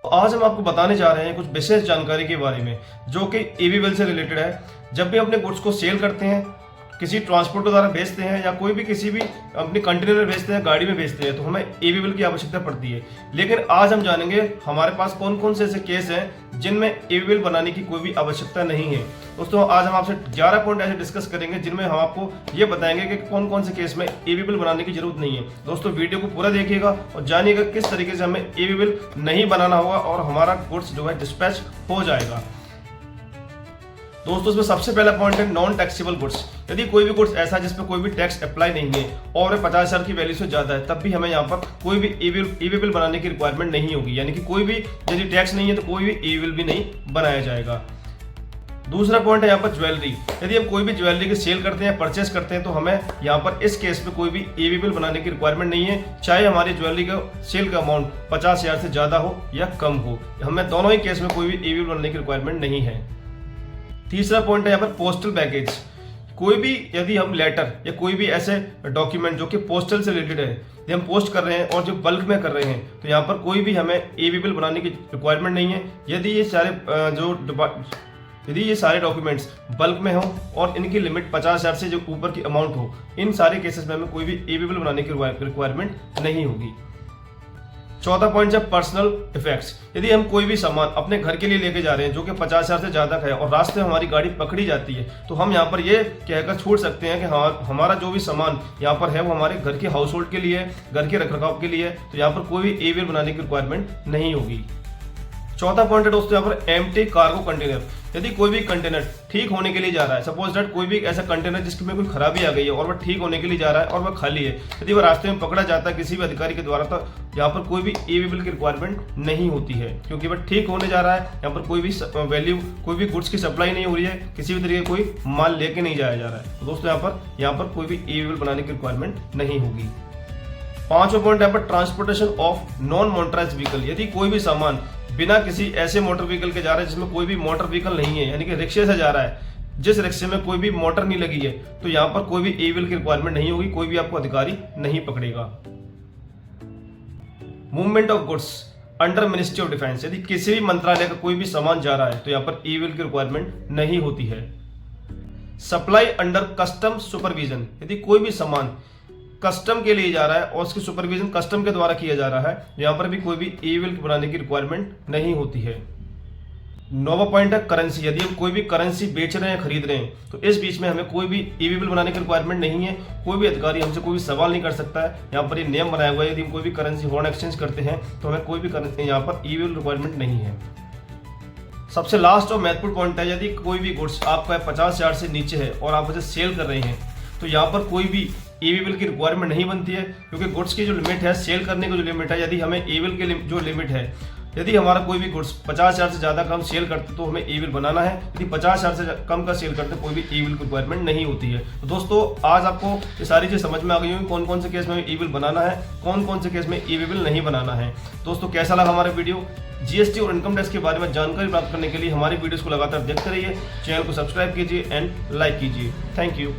आज हम आपको बताने जा रहे हैं कुछ विशेष जानकारी के बारे में जो कि ईवी बिल से रिलेटेड है। जब भी अपने गुड्स को सेल करते हैं, किसी ट्रांसपोर्ट द्वारा भेजते हैं या कोई भी किसी भी अपने कंटेनर में भेजते हैं, गाड़ी में भेजते हैं, तो हमें ईवी बिल की आवश्यकता पड़ती है। लेकिन आज हम जानेंगे हमारे पास कौन कौन से ऐसे केस हैं जिनमें ईवी बिल बनाने की कोई भी आवश्यकता नहीं है। दोस्तों, आज हम आपसे 11 पॉइंट ऐसे डिस्कस करेंगे जिनमें हम आपको ये बताएंगे कि कौन कौन से केस में ईवी बिल बनाने की जरूरत नहीं है। दोस्तों, वीडियो को पूरा देखिएगा और जानिएगा किस तरीके से हमें ईवी बिल नहीं बनाना होगा और हमारा गुड्स जो है डिस्पैच हो जाएगा। दोस्तों, इसमें सबसे पहला पॉइंट है नॉन टैक्सेबल गुड्स। यदि कोई भी गुड्स ऐसा है जिसपे कोई भी टैक्स अप्लाई नहीं है और 50,000 की वैल्यू से ज्यादा है, तब भी हमें यहाँ पर कोई भी ईवी बिल बनाने की रिक्वायरमेंट नहीं होगी। यानी कि कोई भी यदि टैक्स नहीं है तो कोई भी ईवी बिल भी नहीं बनाया जाएगा। दूसरा पॉइंट है यहाँ पर ज्वेलरी। यदि हम कोई भी ज्वेलरी की सेल करते हैं, परचेस करते हैं, तो हमें यहाँ पर इस केस में कोई भी ईवी बिल बनाने की रिक्वायरमेंट नहीं है, चाहे हमारी ज्वेलरी का सेल का अमाउंट 50,000 से ज्यादा हो या कम हो। हमें दोनों ही केस में कोई भी ईवी बिल बनाने की रिक्वायरमेंट नहीं है। तीसरा पॉइंट है यहाँ पर पोस्टल बैगेज। कोई भी यदि हम लेटर या कोई भी ऐसे डॉक्यूमेंट जो कि पोस्टल से रिलेटेड है, यदि हम पोस्ट कर रहे हैं और जो बल्क में कर रहे हैं, तो यहाँ पर कोई भी हमें ईवी बिल बनाने की रिक्वायरमेंट नहीं है। यदि ये सारे डॉक्यूमेंट्स बल्क में हो और इनकी लिमिट 50,000 से जो ऊपर की अमाउंट हो, इन सारे केसेस में हमें कोई भी ईवी बिल बनाने की रिक्वायरमेंट नहीं होगी। चौथा पॉइंट है पर्सनल इफेक्ट्स। यदि हम कोई भी सामान अपने घर के लिए लेके जा रहे हैं जो कि 50,000 से ज्यादा का है और रास्ते में हमारी गाड़ी पकड़ी जाती है, तो हम यहाँ पर ये कहकर छोड़ सकते हैं कि हमारा जो भी सामान यहाँ पर है वो हमारे घर के हाउस होल्ड के लिए, घर के रखरखाव के लिए, तो यहाँ पर कोई भी ईवी बिल बनाने की रिक्वायरमेंट नहीं होगी। चौथा पॉइंट है दोस्तों यहाँ पर एम्प्टी कार्गो कंटेनर। यदि कोई भी कंटेनर ठीक होने के लिए जा रहा है, सपोज दैट कोई भी ऐसा कंटेनर जिसमें कोई खराबी आ गई है और वह ठीक होने के लिए जा रहा है और वह खाली है, यदि वह रास्ते में पकड़ा जाता है किसी भी अधिकारी के द्वारा, तो यहाँ पर कोई भी ईवी बिल की रिक्वायरमेंट नहीं होती है, क्योंकि वह ठीक होने जा रहा है। यहाँ पर कोई भी गुड्स की सप्लाई नहीं हो रही है, किसी भी तरीके कोई माल लेके नहीं जाया जा रहा है, तो दोस्तों यहाँ पर कोई भी ईवी बिल बनाने की रिक्वायरमेंट नहीं होगी। पांचवा पॉइंट यहाँ पर transportation of non motorised vehicle. यदि कोई भी सामान बिना किसी ऐसे मोटर व्हीकल के जा रहा है जिसमें कोई भी मोटर व्हीकल नहीं है, यानी कि रिक्शे से जा रहा है, जिस रिक्शे में कोई भी मोटर नहीं लगी है, तो यहाँ पर कोई भी ईवी बिल की रिक्वायरमेंट नहीं होगी, कोई भी आपको अधिकारी नहीं पकड़ेगा। Movement of goods under ministry of defence. यदि किसी भी मंत्रालय का कोई भी सामान जा रहा है तो यहाँ पर ईवी बिल की रिक्वायरमेंट नहीं होती है। Supply under custom supervision. यदि कोई भी सामान कस्टम के लिए जा रहा है और उसकी सुपरविजन कस्टम के द्वारा किया जा रहा है, यहाँ पर भी कोई भी ईवी बिल बनाने की रिक्वायरमेंट नहीं होती है। नौवां पॉइंट है करेंसी। यदि हम कोई भी करेंसी बेच रहे हैं, खरीद रहे हैं, तो इस बीच में हमें कोई भी ईवी बिल बनाने की रिक्वायरमेंट नहीं है। कोई भी अधिकारी हमसे कोई भी सवाल नहीं कर सकता है। यहाँ पर ये नियम बनाया हुआ है, यदि हम कोई भी करेंसी फॉरेन एक्सचेंज करते हैं तो हमें कोई भी करेंसी यहाँ पर ईवी बिल रिक्वायरमेंट नहीं है। सबसे लास्ट और महत्वपूर्ण पॉइंट है, यदि कोई भी गुड्स आपका 50,000 से नीचे है और आप उसे सेल कर रहे हैं, तो यहाँ पर कोई भी ईवी बिल की रिक्वायरमेंट नहीं बनती है, क्योंकि गुड्स की जो लिमिट है, सेल करने की जो लिमिट है, यदि हमें ईवी बिल की जो लिमिट है, यदि हमारा कोई भी गुड्स 50,000 से ज्यादा का हम सेल करते तो हमें ईवी बिल बनाना है। यदि 50,000 से कम का सेल करते कोई भी ईवी बिल की रिक्वायरमेंट नहीं होती है। तो दोस्तों, आज आपको ये सारी चीज समझ में आ गई होंगी, कौन कौन से केस में ईवी बिल बनाना है, कौन कौन से केस में ईवी बिल नहीं बनाना है। दोस्तों, कैसा लगा हमारा वीडियो? जीएसटी और इनकम टैक्स के बारे में जानकारी प्राप्त करने के लिए हमारी वीडियोस को लगातार देखते रहिए। चैनल को सब्सक्राइब कीजिए एंड लाइक कीजिए। Thank you.